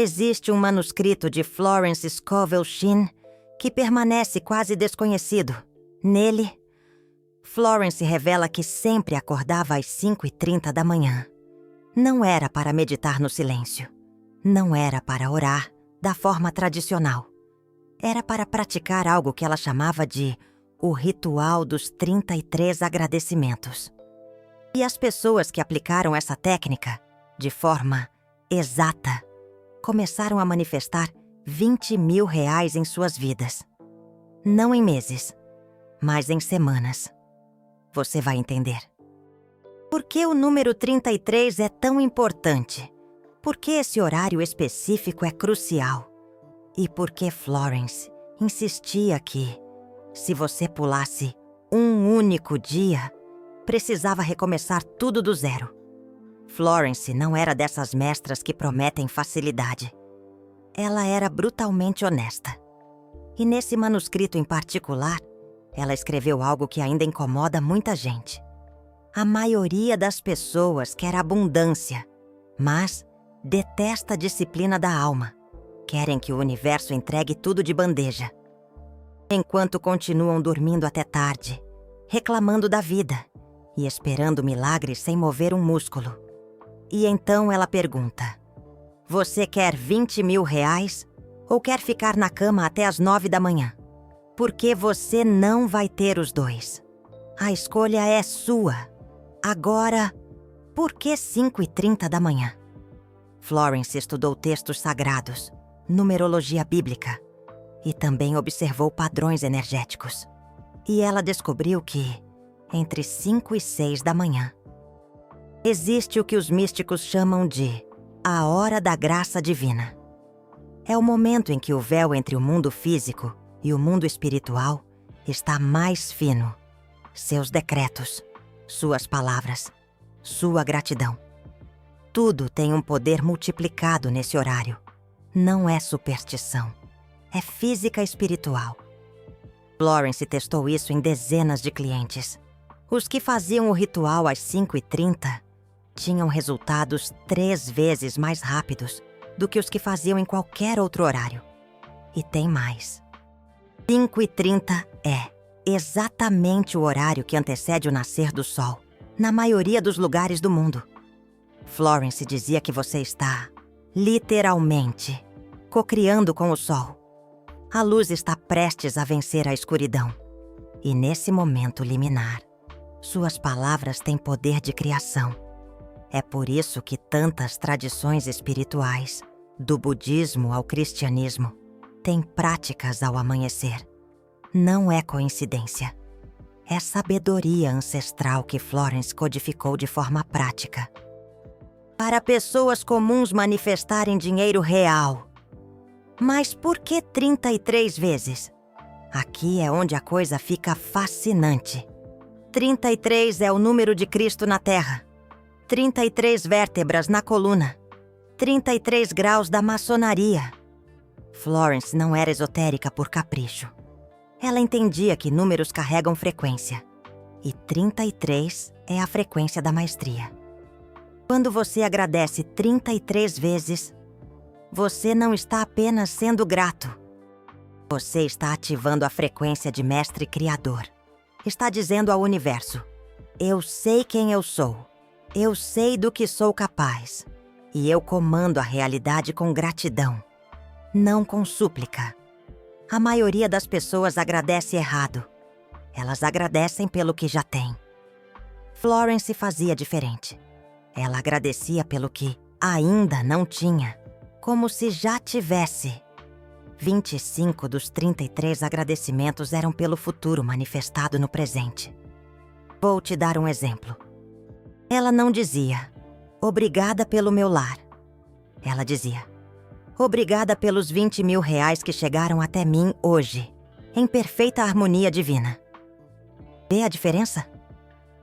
Existe um manuscrito de Florence Scovel Shinn que permanece quase desconhecido. Nele, Florence revela que sempre acordava às 5h30 da manhã. Não era para meditar no silêncio. Não era para orar da forma tradicional. Era para praticar algo que ela chamava de o ritual dos 33 agradecimentos. E as pessoas que aplicaram essa técnica, de forma exata, começaram a manifestar 20 mil reais em suas vidas. Não em meses, mas em semanas. Você vai entender. Por que o número 33 é tão importante? Por que esse horário específico é crucial? E por que Florence insistia que, se você pulasse um único dia, precisava recomeçar tudo do zero? Florence não era dessas mestras que prometem facilidade. Ela era brutalmente honesta. E nesse manuscrito em particular, ela escreveu algo que ainda incomoda muita gente. A maioria das pessoas quer abundância, mas detesta a disciplina da alma. Querem que o universo entregue tudo de bandeja. Enquanto continuam dormindo até tarde, reclamando da vida e esperando milagres sem mover um músculo. E então ela pergunta: você quer 20 mil reais ou quer ficar na cama até as 9 da manhã? Porque você não vai ter os dois. A escolha é sua. Agora, por que 5h30 da manhã? Florence estudou textos sagrados, numerologia bíblica e também observou padrões energéticos. E ela descobriu que, entre 5 e 6 da manhã, existe o que os místicos chamam de a hora da graça divina. É o momento em que o véu entre o mundo físico e o mundo espiritual está mais fino. Seus decretos, suas palavras, sua gratidão. Tudo tem um poder multiplicado nesse horário. Não é superstição. É física espiritual. Florence testou isso em dezenas de clientes. Os que faziam o ritual às 5h30 tinham resultados 3 vezes mais rápidos do que os que faziam em qualquer outro horário. E tem mais. 5h30 é exatamente o horário que antecede o nascer do sol, na maioria dos lugares do mundo. Florence dizia que você está, literalmente, cocriando com o sol. A luz está prestes a vencer a escuridão. E nesse momento liminar, suas palavras têm poder de criação. É por isso que tantas tradições espirituais, do budismo ao cristianismo, têm práticas ao amanhecer. Não é coincidência. É sabedoria ancestral que Florence codificou de forma prática. Para pessoas comuns manifestarem dinheiro real. Mas por que 33 vezes? Aqui é onde a coisa fica fascinante. 33 é o número de Cristo na Terra. 33 vértebras na coluna. 33 graus da maçonaria. Florence não era esotérica por capricho. Ela entendia que números carregam frequência. E 33 é a frequência da maestria. Quando você agradece 33 vezes, você não está apenas sendo grato. Você está ativando a frequência de mestre criador. Está dizendo ao universo: eu sei quem eu sou. Eu sei do que sou capaz. E eu comando a realidade com gratidão, não com súplica. A maioria das pessoas agradece errado. Elas agradecem pelo que já têm. Florence fazia diferente. Ela agradecia pelo que ainda não tinha, como se já tivesse. 25 dos 33 agradecimentos eram pelo futuro manifestado no presente. Vou te dar um exemplo. Ela não dizia: obrigada pelo meu lar. Ela dizia: obrigada pelos 20 mil reais que chegaram até mim hoje, em perfeita harmonia divina. Vê a diferença?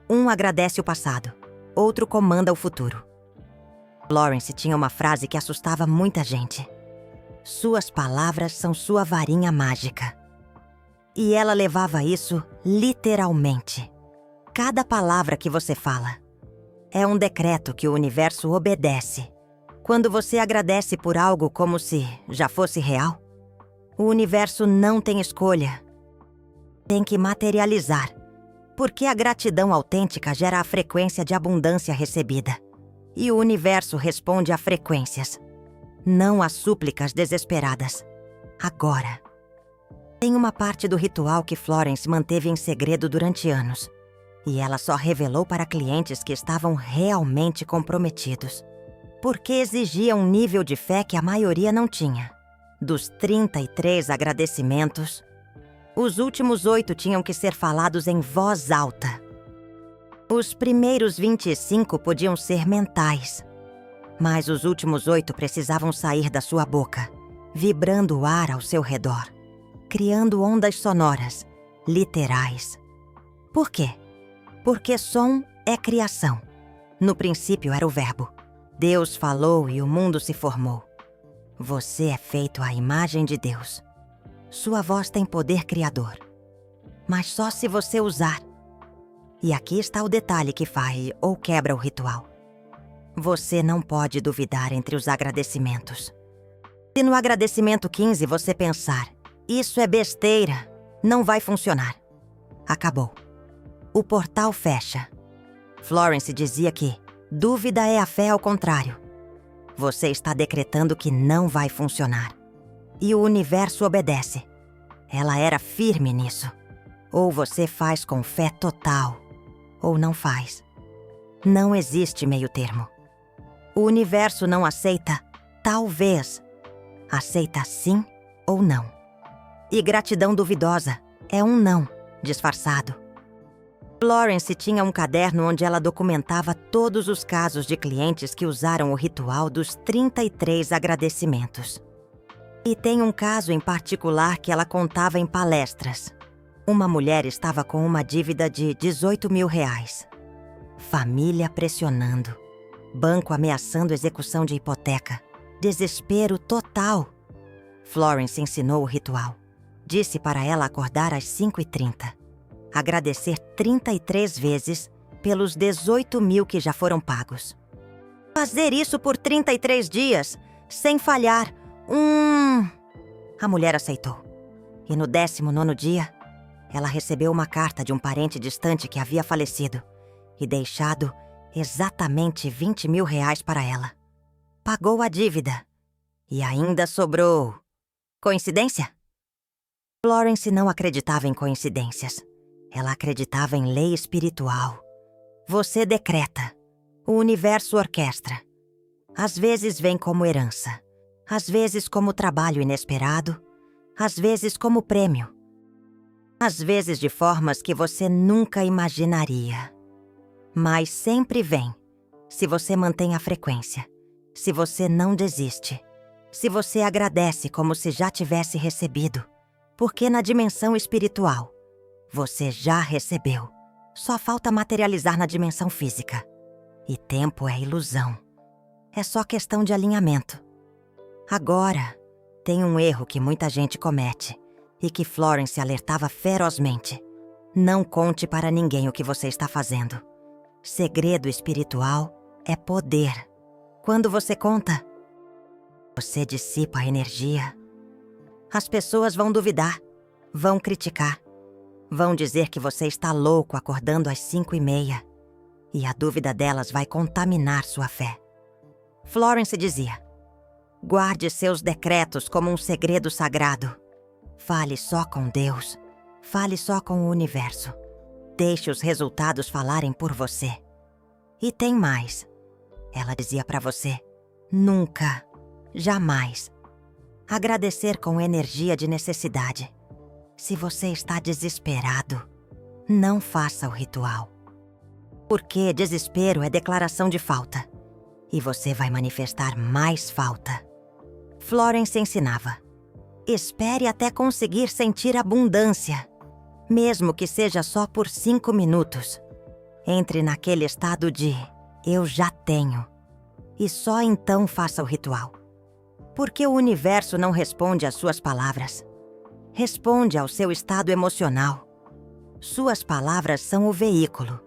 Um agradece o passado, outro comanda o futuro. Florence tinha uma frase que assustava muita gente. Suas palavras são sua varinha mágica. E ela levava isso literalmente. Cada palavra que você fala é um decreto que o universo obedece. Quando você agradece por algo como se já fosse real, o universo não tem escolha. Tem que materializar, porque a gratidão autêntica gera a frequência de abundância recebida. E o universo responde a frequências, não a súplicas desesperadas. Agora, tem uma parte do ritual que Florence manteve em segredo durante anos, e ela só revelou para clientes que estavam realmente comprometidos, porque exigia um nível de fé que a maioria não tinha. Dos 33 agradecimentos, os últimos 8 tinham que ser falados em voz alta. Os primeiros 25 podiam ser mentais, mas os últimos 8 precisavam sair da sua boca, vibrando o ar ao seu redor, criando ondas sonoras, literais. Por quê? Porque som é criação. No princípio era o verbo. Deus falou e o mundo se formou. Você é feito à imagem de Deus. Sua voz tem poder criador, mas só se você usar. E aqui está o detalhe que faz ou quebra o ritual. Você não pode duvidar entre os agradecimentos. Se no agradecimento 15 você pensar, isso é besteira, não vai funcionar. Acabou. O portal fecha. Florence dizia que dúvida é a fé ao contrário. Você está decretando que não vai funcionar. E o universo obedece. Ela era firme nisso. Ou você faz com fé total, ou não faz. Não existe meio termo. O universo não aceita talvez. Aceita sim ou não. E gratidão duvidosa é um não disfarçado. Florence tinha um caderno onde ela documentava todos os casos de clientes que usaram o ritual dos 33 agradecimentos. E tem um caso em particular que ela contava em palestras. Uma mulher estava com uma dívida de R$18 mil. Família pressionando. Banco ameaçando execução de hipoteca. Desespero total. Florence ensinou o ritual. Disse para ela acordar às 5h30. Agradecer 33 vezes pelos 18 mil que já foram pagos. Fazer isso por 33 dias, sem falhar. A mulher aceitou. E no 19º dia, ela recebeu uma carta de um parente distante que havia falecido e deixado exatamente R$20 mil para ela. Pagou a dívida. E ainda sobrou. Coincidência? Florence não acreditava em coincidências. Ela acreditava em lei espiritual. Você decreta. O universo orquestra. Às vezes vem como herança. Às vezes como trabalho inesperado. Às vezes como prêmio. Às vezes de formas que você nunca imaginaria. Mas sempre vem, se você mantém a frequência. Se você não desiste. Se você agradece como se já tivesse recebido. Porque na dimensão espiritual, você já recebeu. Só falta materializar na dimensão física. E tempo é ilusão. É só questão de alinhamento. Agora, tem um erro que muita gente comete e que Florence alertava ferozmente. Não conte para ninguém o que você está fazendo. Segredo espiritual é poder. Quando você conta, você dissipa a energia. As pessoas vão duvidar, vão criticar. Vão dizer que você está louco acordando às 5h30. E a dúvida delas vai contaminar sua fé. Florence dizia: guarde seus decretos como um segredo sagrado. Fale só com Deus. Fale só com o universo. Deixe os resultados falarem por você. E tem mais. Ela dizia para você: nunca, jamais, agradecer com energia de necessidade. Se você está desesperado, não faça o ritual. Porque desespero é declaração de falta. E você vai manifestar mais falta. Florence ensinava: espere até conseguir sentir abundância. Mesmo que seja só por 5 minutos. Entre naquele estado de eu já tenho. E só então faça o ritual. Porque o universo não responde às suas palavras. Responde ao seu estado emocional. Suas palavras são o veículo,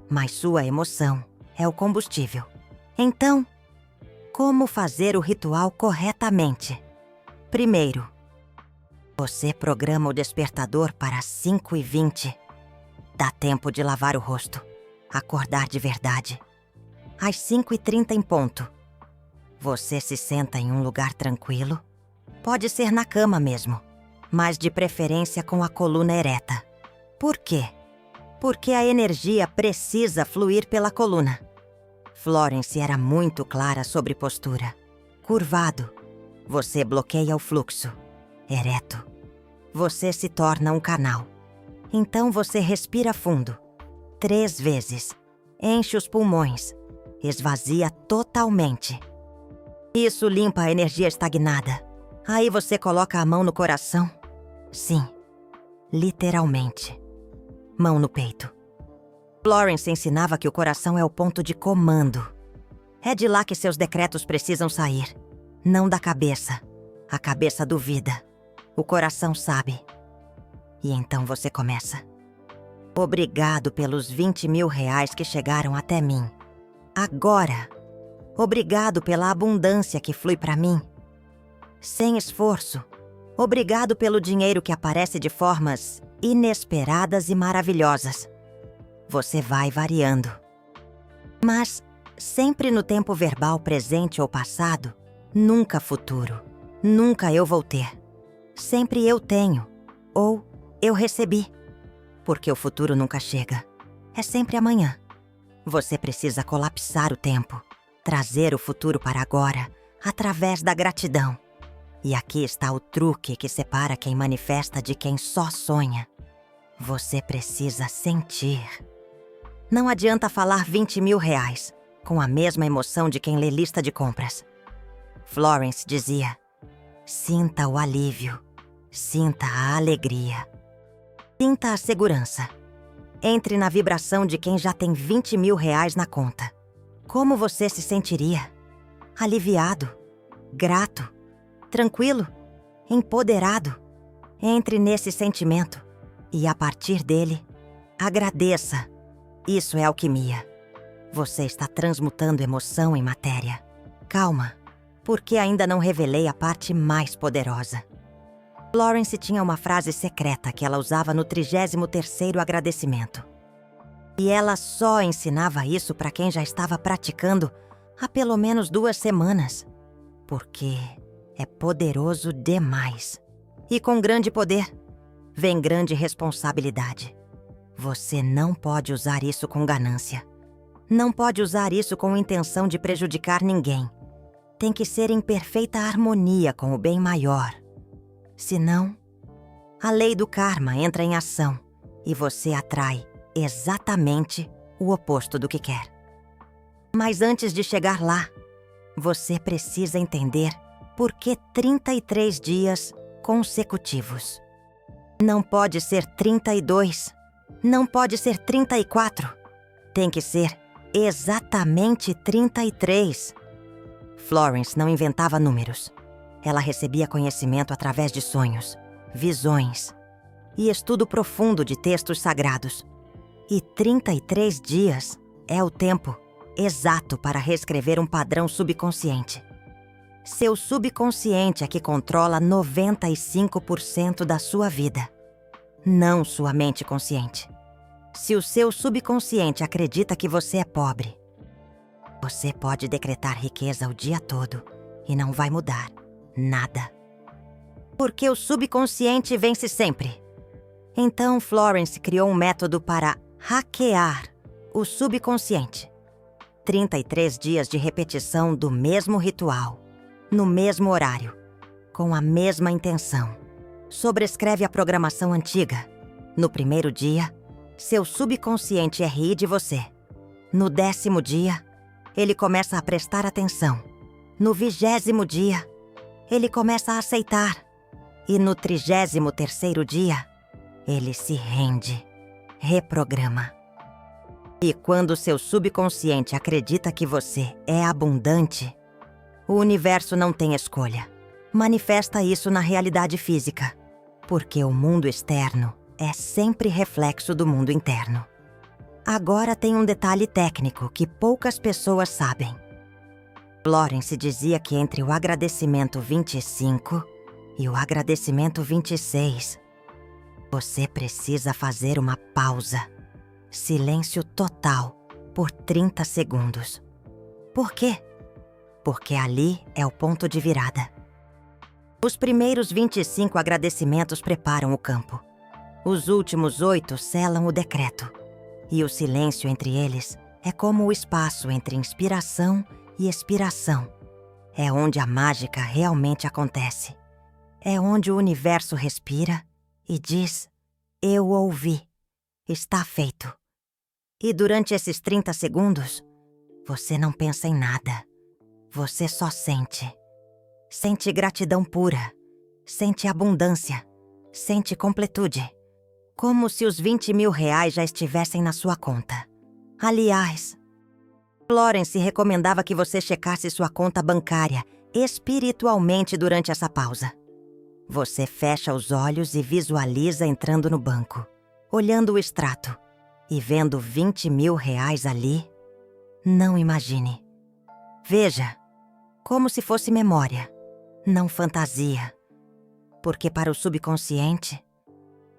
mas sua emoção é o combustível. Então, Como fazer o ritual corretamente? Primeiro, você programa o despertador para 5h20. Dá tempo de lavar o rosto, acordar de verdade. Às 5h30 em ponto, você se senta em um lugar tranquilo. Pode ser na cama mesmo, mas de preferência com a coluna ereta. Por quê? Porque a energia precisa fluir pela coluna. Florence era muito clara sobre postura. Curvado, você bloqueia o fluxo. Ereto, você se torna um canal. Então você respira fundo, 3 vezes. Enche os pulmões, esvazia totalmente. Isso limpa a energia estagnada. Aí você coloca a mão no coração. Sim, literalmente. Mão no peito. Florence ensinava que o coração é o ponto de comando. É de lá que seus decretos precisam sair. Não da cabeça. A cabeça duvida. O coração sabe. E então você começa. Obrigado pelos 20 mil reais que chegaram até mim. Agora. Obrigado pela abundância que flui para mim. Sem esforço. Obrigado pelo dinheiro que aparece de formas inesperadas e maravilhosas. Você vai variando. Mas sempre no tempo verbal presente ou passado, nunca futuro. Nunca eu vou ter. Sempre eu tenho. Ou eu recebi. Porque o futuro nunca chega. É sempre amanhã. Você precisa colapsar o tempo. Trazer o futuro para agora, através da gratidão. E aqui está o truque que separa quem manifesta de quem só sonha. Você precisa sentir. Não adianta falar 20 mil reais, com a mesma emoção de quem lê lista de compras. Florence dizia, sinta o alívio, sinta a alegria, sinta a segurança. Entre na vibração de quem já tem 20 mil reais na conta. Como você se sentiria? Aliviado, grato, tranquilo, empoderado. Entre nesse sentimento e, a partir dele, agradeça. Isso é alquimia. Você está transmutando emoção em matéria. Calma, porque ainda não revelei a parte mais poderosa. Florence tinha uma frase secreta que ela usava no 33º agradecimento. E ela só ensinava isso para quem já estava praticando há pelo menos 2 semanas. Porque é poderoso demais. E com grande poder, vem grande responsabilidade. Você não pode usar isso com ganância. Não pode usar isso com intenção de prejudicar ninguém. Tem que ser em perfeita harmonia com o bem maior. Senão, a lei do karma entra em ação e você atrai exatamente o oposto do que quer. Mas antes de chegar lá, você precisa entender por que 33 dias consecutivos. Não pode ser 32, não pode ser 34. Tem que ser exatamente 33. Florence não inventava números. Ela recebia conhecimento através de sonhos, visões e estudo profundo de textos sagrados. E 33 dias é o tempo exato para reescrever um padrão subconsciente. Seu subconsciente é que controla 95% da sua vida, não sua mente consciente. Se o seu subconsciente acredita que você é pobre, você pode decretar riqueza o dia todo e não vai mudar nada. Porque o subconsciente vence sempre. Então Florence criou um método para hackear o subconsciente. 33 dias de repetição do mesmo ritual, no mesmo horário, com a mesma intenção. Sobrescreve a programação antiga. No primeiro dia, seu subconsciente ri de você. No 10º dia, ele começa a prestar atenção. No 20º dia, ele começa a aceitar. E no 33º dia, ele se rende, reprograma. E quando seu subconsciente acredita que você é abundante, o universo não tem escolha. Manifesta isso na realidade física, porque o mundo externo é sempre reflexo do mundo interno. Agora tem um detalhe técnico que poucas pessoas sabem. Florence dizia que entre o agradecimento 25 e o agradecimento 26, você precisa fazer uma pausa. Silêncio total por 30 segundos. Por quê? Porque ali é o ponto de virada. Os primeiros 25 agradecimentos preparam o campo. Os últimos 8 selam o decreto. E o silêncio entre eles é como o espaço entre inspiração e expiração. É onde a mágica realmente acontece. É onde o universo respira e diz: eu ouvi. Está feito. E durante esses 30 segundos, você não pensa em nada. Você só sente. Sente gratidão pura. Sente abundância. Sente completude. Como se os 20 mil reais já estivessem na sua conta. Aliás, Florence recomendava que você checasse sua conta bancária espiritualmente durante essa pausa. Você fecha os olhos e visualiza entrando no banco, olhando o extrato e vendo 20 mil reais ali. Não imagine. Veja, como se fosse memória, não fantasia. Porque para o subconsciente,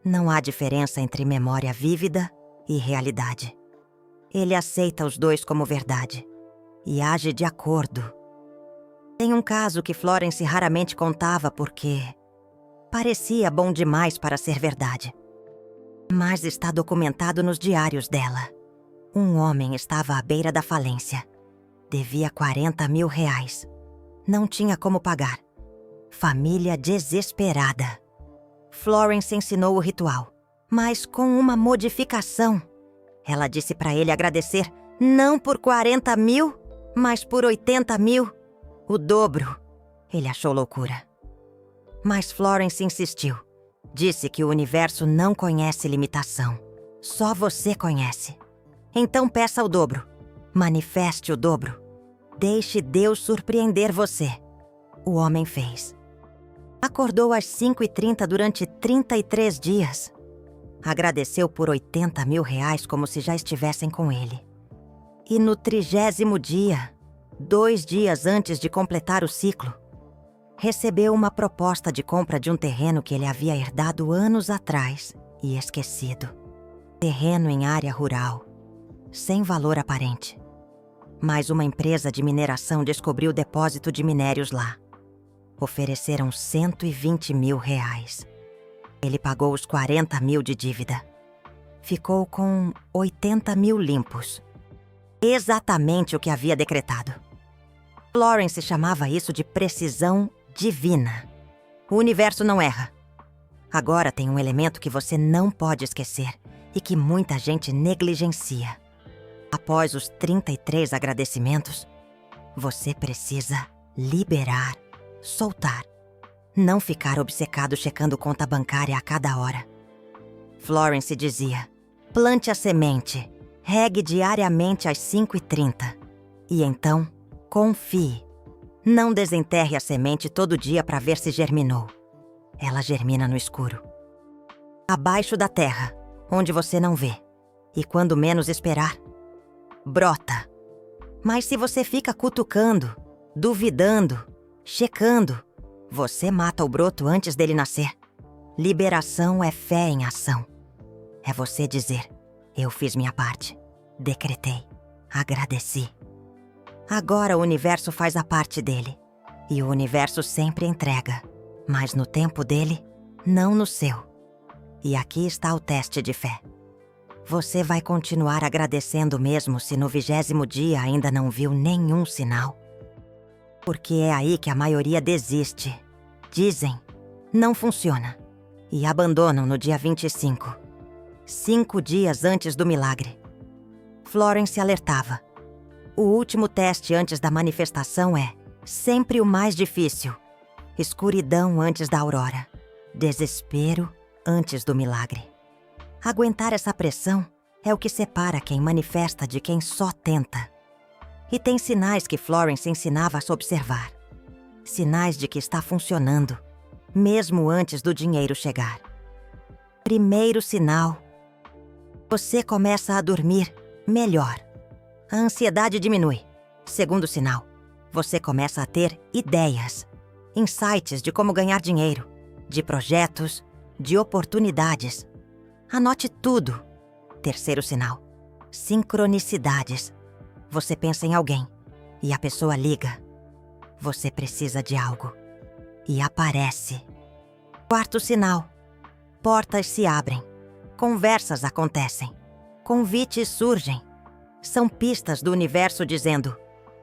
não há diferença entre memória vívida e realidade. Ele aceita os dois como verdade e age de acordo. Tem um caso que Florence raramente contava porque parecia bom demais para ser verdade. Mas está documentado nos diários dela. Um homem estava à beira da falência. Devia 40 mil reais. Não tinha como pagar. Família desesperada. Florence ensinou o ritual, mas com uma modificação. Ela disse para ele agradecer não por 40 mil, mas por 80 mil. O dobro. Ele achou loucura. Mas Florence insistiu. Disse que o universo não conhece limitação. Só você conhece. Então peça o dobro. Manifeste o dobro. Deixe Deus surpreender você. O homem fez. Acordou às 5h30 durante 33 dias. Agradeceu por 80 mil reais como se já estivessem com ele. E no 30º dia, 2 dias antes de completar o ciclo, recebeu uma proposta de compra de um terreno que ele havia herdado anos atrás e esquecido. Terreno em área rural, sem valor aparente. Mas uma empresa de mineração descobriu o depósito de minérios lá. Ofereceram 120 mil reais. Ele pagou os 40 mil de dívida. Ficou com 80 mil limpos. Exatamente o que havia decretado. Florence chamava isso de precisão divina. O universo não erra. Agora tem um elemento que você não pode esquecer e que muita gente negligencia. Após os 33 agradecimentos, você precisa liberar, soltar. Não ficar obcecado checando conta bancária a cada hora. Florence dizia: plante a semente, regue diariamente às 5h30. E então, confie. Não desenterre a semente todo dia para ver se germinou. Ela germina no escuro. Abaixo da terra, onde você não vê. E quando menos esperar, brota. Mas se você fica cutucando, duvidando, checando, você mata o broto antes dele nascer. Liberação é fé em ação. É você dizer: eu fiz minha parte, decretei, agradeci. Agora o universo faz a parte dele. E o universo sempre entrega, mas no tempo dele, não no seu. E aqui está o teste de fé. Você vai continuar agradecendo mesmo se no 20º dia ainda não viu nenhum sinal? Porque é aí que a maioria desiste. Dizem, não funciona. E abandonam no dia 25. 5 dias antes do milagre. Florence alertava. O último teste antes da manifestação é sempre o mais difícil. Escuridão antes da aurora. Desespero antes do milagre. Aguentar essa pressão é o que separa quem manifesta de quem só tenta. E tem sinais que Florence ensinava a se observar. Sinais de que está funcionando, mesmo antes do dinheiro chegar. Primeiro sinal: você começa a dormir melhor. A ansiedade diminui. Segundo sinal: você começa a ter ideias, insights de como ganhar dinheiro, de projetos, de oportunidades. Anote tudo. Terceiro sinal: sincronicidades. Você pensa em alguém e a pessoa liga. Você precisa de algo e aparece. Quarto sinal: portas se abrem, conversas acontecem, convites surgem. São pistas do universo dizendo: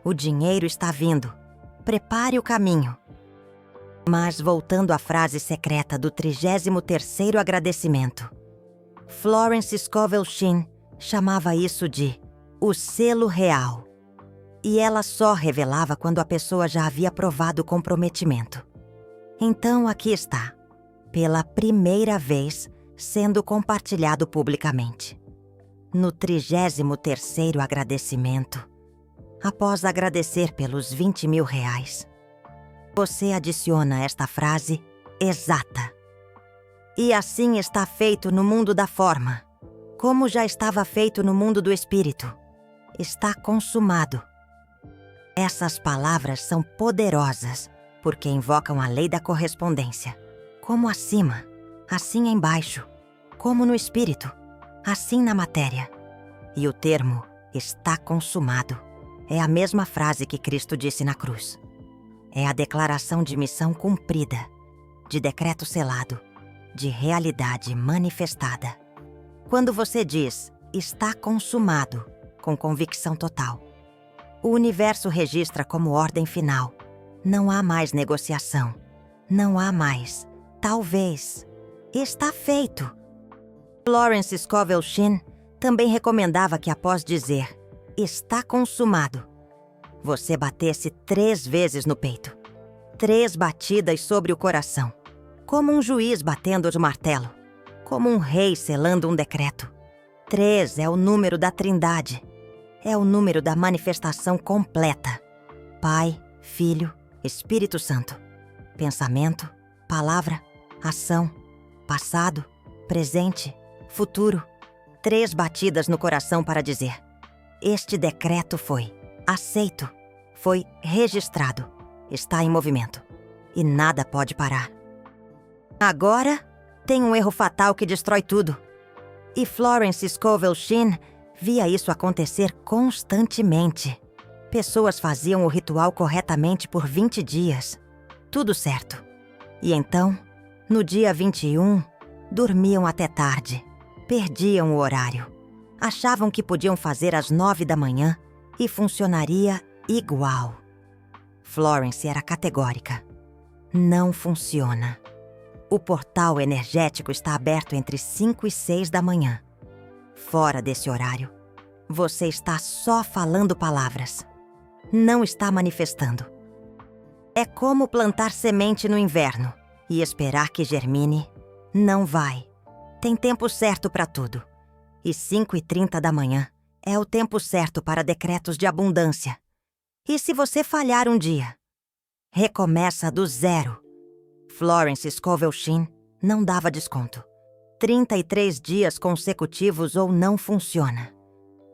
o dinheiro está vindo, prepare o caminho. Mas voltando à frase secreta do 33º agradecimento, Florence Scovel Shinn chamava isso de o selo real. E ela só revelava quando a pessoa já havia provado o comprometimento. Então aqui está, pela primeira vez, sendo compartilhado publicamente. No 33º agradecimento, após agradecer pelos 20 mil reais, você adiciona esta frase exata. E assim está feito no mundo da forma, como já estava feito no mundo do espírito. Está consumado. Essas palavras são poderosas porque invocam a lei da correspondência. Como acima, assim embaixo. Como no espírito, assim na matéria. E o termo "está consumado" é a mesma frase que Cristo disse na cruz. É a declaração de missão cumprida, de decreto selado, de realidade manifestada. Quando você diz "está consumado" com convicção total, o universo registra como ordem final. Não há mais negociação. Não há mais talvez. Está feito. Florence Scovel Shinn também recomendava que após dizer "está consumado", você batesse 3 vezes no peito. 3 batidas sobre o coração. Como um juiz batendo de martelo. Como um rei selando um decreto. 3 é o número da Trindade. É o número da manifestação completa. Pai, Filho, Espírito Santo. Pensamento, palavra, ação, passado, presente, futuro. 3 batidas no coração para dizer: este decreto foi aceito, foi registrado, está em movimento e nada pode parar. Agora, tem um erro fatal que destrói tudo. E Florence Scovel Shinn via isso acontecer constantemente. Pessoas faziam o ritual corretamente por 20 dias. Tudo certo. E então, no dia 21, dormiam até tarde. Perdiam o horário. Achavam que podiam fazer às 9 da manhã e funcionaria igual. Florence era categórica. Não funciona. O portal energético está aberto entre 5 e 6 da manhã. Fora desse horário, você está só falando palavras. Não está manifestando. É como plantar semente no inverno e esperar que germine. Não vai. Tem tempo certo para tudo. E 5h30 da manhã é o tempo certo para decretos de abundância. E se você falhar um dia, recomeça do zero. Florence Scovel Shinn não dava desconto. 33 dias consecutivos ou não funciona.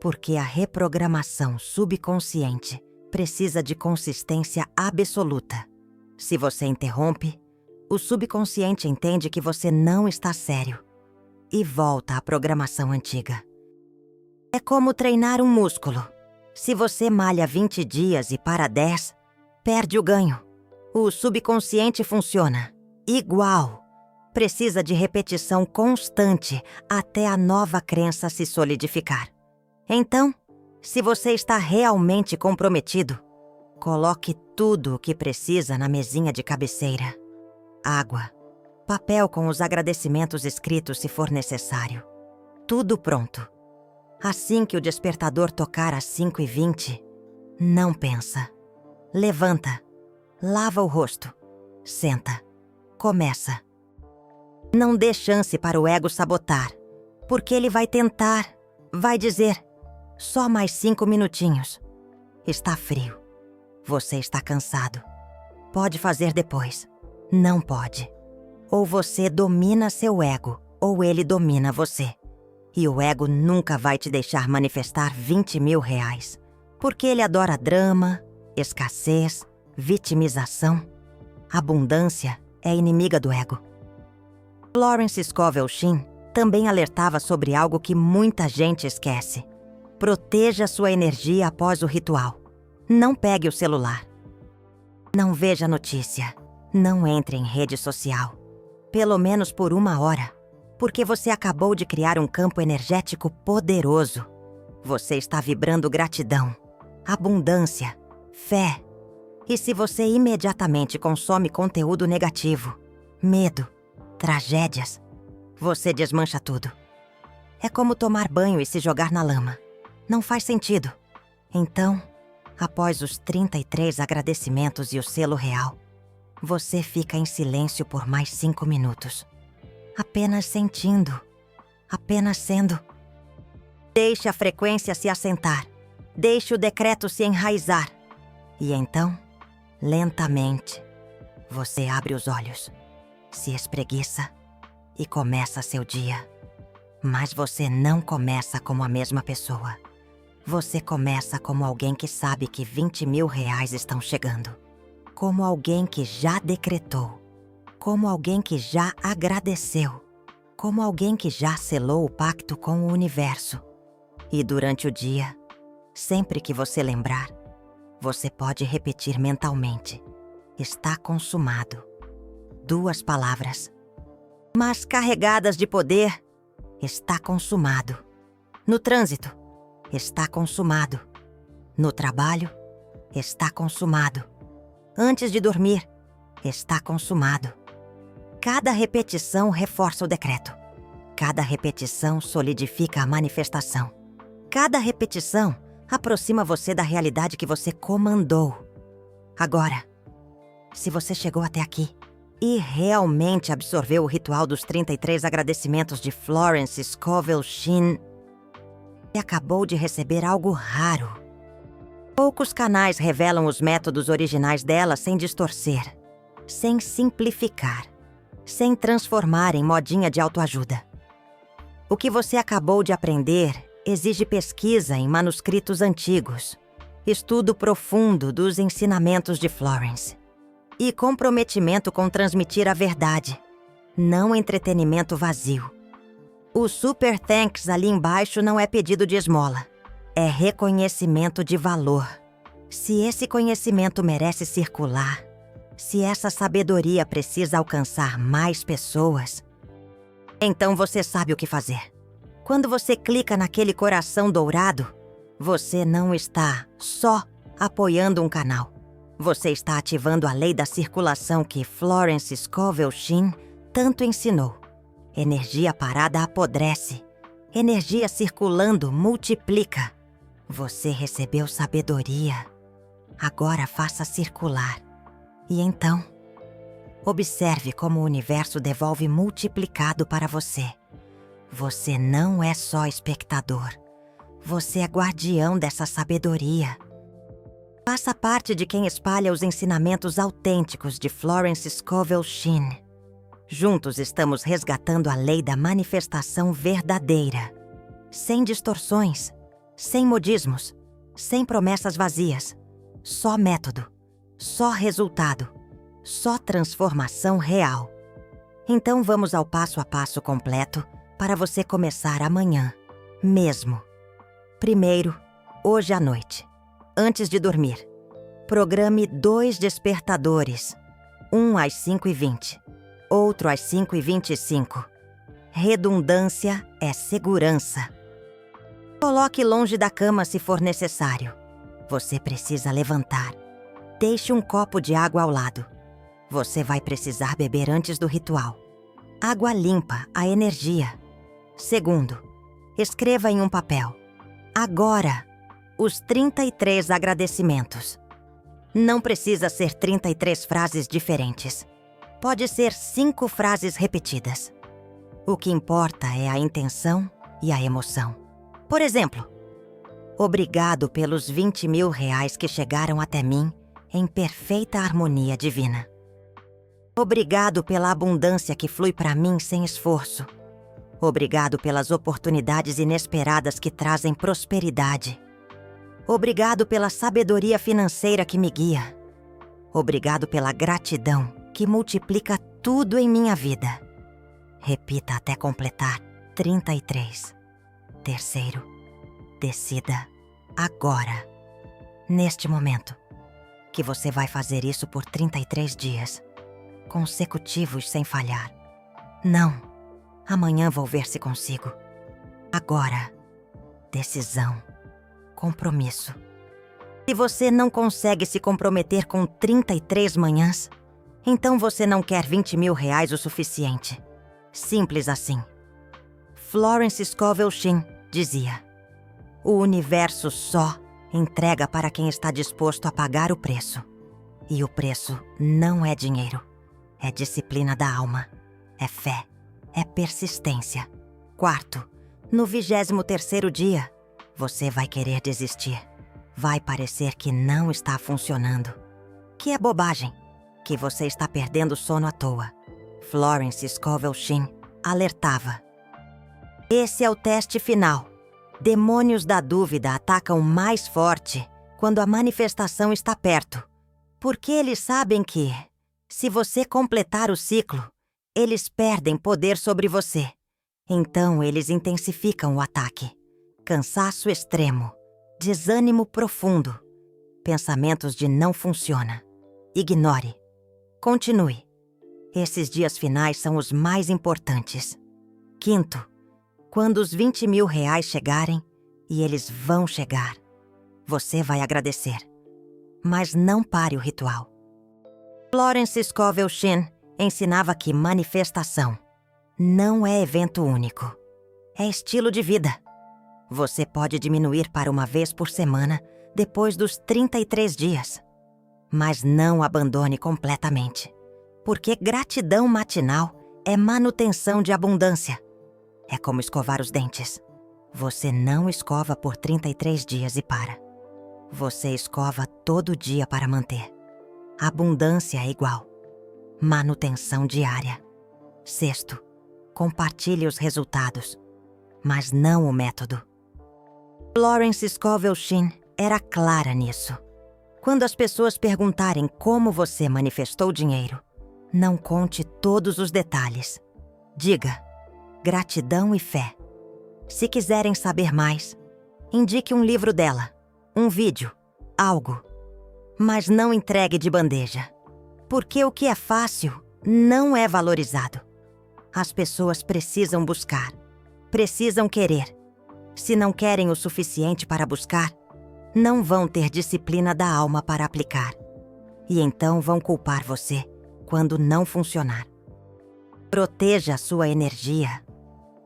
Porque a reprogramação subconsciente precisa de consistência absoluta. Se você interrompe, o subconsciente entende que você não está sério e volta à programação antiga. É como treinar um músculo. Se você malha 20 dias e para 10, perde o ganho. O subconsciente funciona igual. Precisa de repetição constante até a nova crença se solidificar. Então, se você está realmente comprometido, coloque tudo o que precisa na mesinha de cabeceira. Água, papel com os agradecimentos escritos se for necessário. Tudo pronto. Assim que o despertador tocar às 5h20, não pensa. Levanta, lava o rosto, senta, começa. Não dê chance para o ego sabotar, porque ele vai tentar, vai dizer: só mais 5 minutinhos. Está frio. Você está cansado. Pode fazer depois. Não pode. Ou você domina seu ego, ou ele domina você. E o ego nunca vai te deixar manifestar 20 mil reais. Porque ele adora drama, escassez, vitimização. Abundância é inimiga do ego. Florence Scovel Shinn também alertava sobre algo que muita gente esquece. Proteja sua energia após o ritual. Não pegue o celular. Não veja notícia. Não entre em rede social. Pelo menos por 1 hora. Porque você acabou de criar um campo energético poderoso. Você está vibrando gratidão, abundância, fé. E se você imediatamente consome conteúdo negativo, medo, tragédias, você desmancha tudo. É como tomar banho e se jogar na lama. Não faz sentido. Então, após os 33 agradecimentos e o selo real, você fica em silêncio por mais 5 minutos. Apenas sentindo, apenas sendo. Deixe a frequência se assentar. Deixe o decreto se enraizar. E então, lentamente, você abre os olhos, se espreguiça e começa seu dia. Mas você não começa como a mesma pessoa. Você começa como alguém que sabe que 20 mil reais estão chegando. Como alguém que já decretou. Como alguém que já agradeceu. Como alguém que já selou o pacto com o universo. E durante o dia, sempre que você lembrar, você pode repetir mentalmente: está consumado. 2 palavras, mas carregadas de poder. Está consumado. No trânsito, está consumado. No trabalho, está consumado. Antes de dormir, está consumado. Cada repetição reforça o decreto. Cada repetição solidifica a manifestação. Cada repetição aproxima você da realidade que você comandou. Agora, se você chegou até aqui e realmente absorveu o ritual dos 33 agradecimentos de Florence Scovel Shinn, você acabou de receber algo raro. Poucos canais revelam os métodos originais dela sem distorcer, sem simplificar, sem transformar em modinha de autoajuda. O que você acabou de aprender exige pesquisa em manuscritos antigos, estudo profundo dos ensinamentos de Florence e comprometimento com transmitir a verdade, não entretenimento vazio. O Super Thanks ali embaixo não é pedido de esmola, é reconhecimento de valor. Se esse conhecimento merece circular, se essa sabedoria precisa alcançar mais pessoas, então você sabe o que fazer. Quando você clica naquele coração dourado, você não está só apoiando um canal. Você está ativando a lei da circulação que Florence Scovel Shinn tanto ensinou. Energia parada apodrece. Energia circulando multiplica. Você recebeu sabedoria. Agora faça circular. E então, observe como o universo devolve multiplicado para você. Você não é só espectador. Você é guardião dessa sabedoria. Faça parte de quem espalha os ensinamentos autênticos de Florence Scovel Shinn. Juntos estamos resgatando a lei da manifestação verdadeira. Sem distorções, sem modismos, sem promessas vazias. Só método, só resultado, só transformação real. Então vamos ao passo a passo completo para você começar amanhã, mesmo. Primeiro, hoje à noite, antes de dormir, programe 2 despertadores, um às 5h20, outro às 5h25. Redundância é segurança. Coloque longe da cama se for necessário. Você precisa levantar. Deixe um copo de água ao lado. Você vai precisar beber antes do ritual. Água limpa a energia. Segundo, escreva em um papel. Agora, os 33 agradecimentos. Não precisa ser 33 frases diferentes. Pode ser 5 frases repetidas. O que importa é a intenção e a emoção. Por exemplo, obrigado pelos 20 mil reais que chegaram até mim em perfeita harmonia divina. Obrigado pela abundância que flui para mim sem esforço. Obrigado pelas oportunidades inesperadas que trazem prosperidade. Obrigado pela sabedoria financeira que me guia. Obrigado pela gratidão que multiplica tudo em minha vida. Repita até completar 33. Terceiro, decida agora, neste momento, que você vai fazer isso por 33 dias, consecutivos sem falhar. Não, amanhã vou ver se consigo. Agora, decisão, compromisso. Se você não consegue se comprometer com 33 manhãs, então você não quer 20 mil reais o suficiente. Simples assim. Florence Scovel Shinn dizia: o universo só entrega para quem está disposto a pagar o preço. E o preço não é dinheiro. É disciplina da alma. É fé. É persistência. Quarto, no 23º dia, você vai querer desistir. Vai parecer que não está funcionando. Que é bobagem. Que você está perdendo sono à toa. Florence Scovel Shinn alertava. Esse é o teste final. Demônios da dúvida atacam mais forte quando a manifestação está perto. Porque eles sabem que, se você completar o ciclo, eles perdem poder sobre você. Então eles intensificam o ataque. Cansaço extremo. Desânimo profundo. Pensamentos de não funciona. Ignore. Continue. Esses dias finais são os mais importantes. Quinto, quando os 20 mil reais chegarem, e eles vão chegar, você vai agradecer. Mas não pare o ritual. Florence Scovel Shinn ensinava que manifestação não é evento único. É estilo de vida. Você pode diminuir para uma vez por semana depois dos 33 dias. Mas não abandone completamente. Porque gratidão matinal é manutenção de abundância. É como escovar os dentes. Você não escova por 33 dias e para. Você escova todo dia para manter. Abundância é igual. Manutenção diária. Sexto, compartilhe os resultados, mas não o método. Florence Scovel Shinn era clara nisso. Quando as pessoas perguntarem como você manifestou dinheiro, não conte todos os detalhes. Diga: gratidão e fé. Se quiserem saber mais, indique um livro dela, um vídeo, algo. Mas não entregue de bandeja. Porque o que é fácil não é valorizado. As pessoas precisam buscar, precisam querer. Se não querem o suficiente para buscar, não vão ter disciplina da alma para aplicar. E então vão culpar você quando não funcionar. Proteja a sua energia.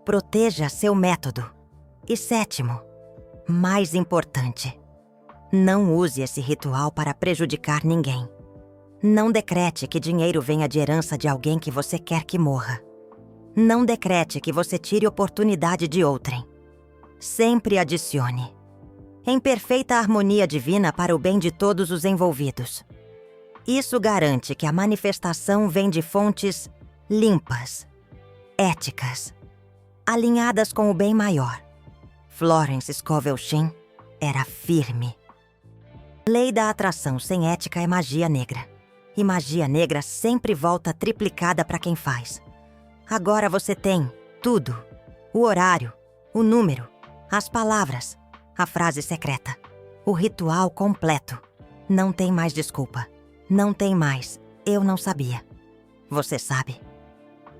Proteja seu método. E sétimo, mais importante, não use esse ritual para prejudicar ninguém. Não decrete que dinheiro venha de herança de alguém que você quer que morra. Não decrete que você tire oportunidade de outrem. Sempre adicione. Em perfeita harmonia divina para o bem de todos os envolvidos. Isso garante que a manifestação vem de fontes limpas, éticas, alinhadas com o bem maior. Florence Scovel Shinn era firme. Lei da atração sem ética é magia negra. E magia negra sempre volta triplicada para quem faz. Agora você tem tudo: o horário, o número, as palavras, a frase secreta, o ritual completo. Não tem mais desculpa. Não tem mais "eu não sabia". Você sabe.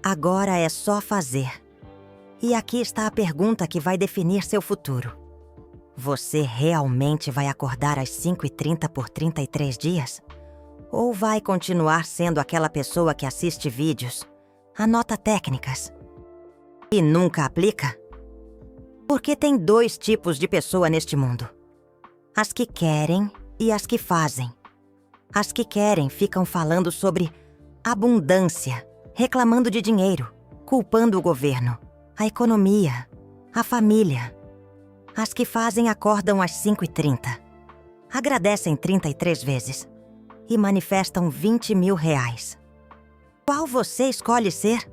Agora é só fazer. E aqui está a pergunta que vai definir seu futuro. Você realmente vai acordar às 5h30 por 33 dias? Ou vai continuar sendo aquela pessoa que assiste vídeos, anota técnicas e nunca aplica? Porque tem 2 tipos de pessoa neste mundo: as que querem e as que fazem. As que querem ficam falando sobre abundância, reclamando de dinheiro, culpando o governo, a economia, a família. As que fazem acordam às 5h30, agradecem 33 vezes e manifestam 20 mil reais. Qual você escolhe ser?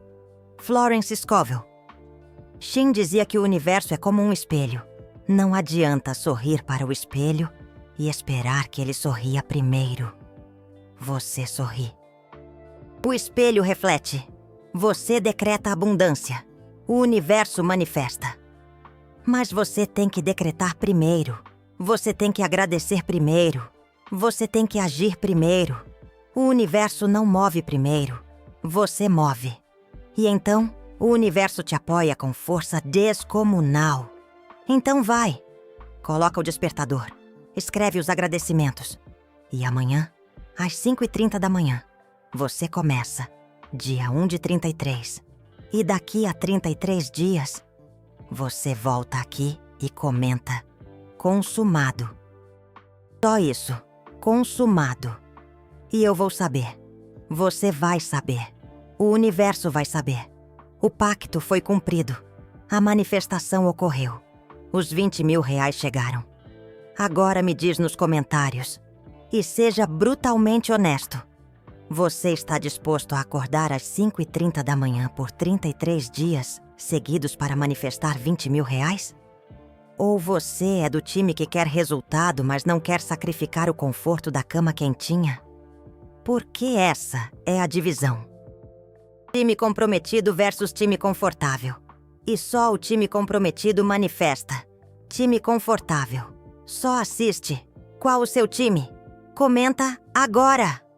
Florence Scovel Shinn dizia que o universo é como um espelho. Não adianta sorrir para o espelho e esperar que ele sorria primeiro. Você sorri. O espelho reflete. Você decreta abundância. O universo manifesta. Mas você tem que decretar primeiro. Você tem que agradecer primeiro. Você tem que agir primeiro. O universo não move primeiro. Você move. E então, o universo te apoia com força descomunal. Então vai. Coloca o despertador. Escreve os agradecimentos. E amanhã, às 5h30 da manhã, você começa. Dia 1 de 33. E daqui a 33 dias, você volta aqui e comenta. Consumado. Só isso. Consumado. E eu vou saber. Você vai saber. O universo vai saber. O pacto foi cumprido. A manifestação ocorreu. Os 20 mil reais chegaram. Agora me diz nos comentários. E seja brutalmente honesto. Você está disposto a acordar às 5h30 da manhã por 33 dias seguidos para manifestar 20 mil reais? Ou você é do time que quer resultado, mas não quer sacrificar o conforto da cama quentinha? Porque essa é a divisão. Time comprometido versus time confortável. E só o time comprometido manifesta. Time confortável. Só assiste. Qual o seu time? Comenta agora!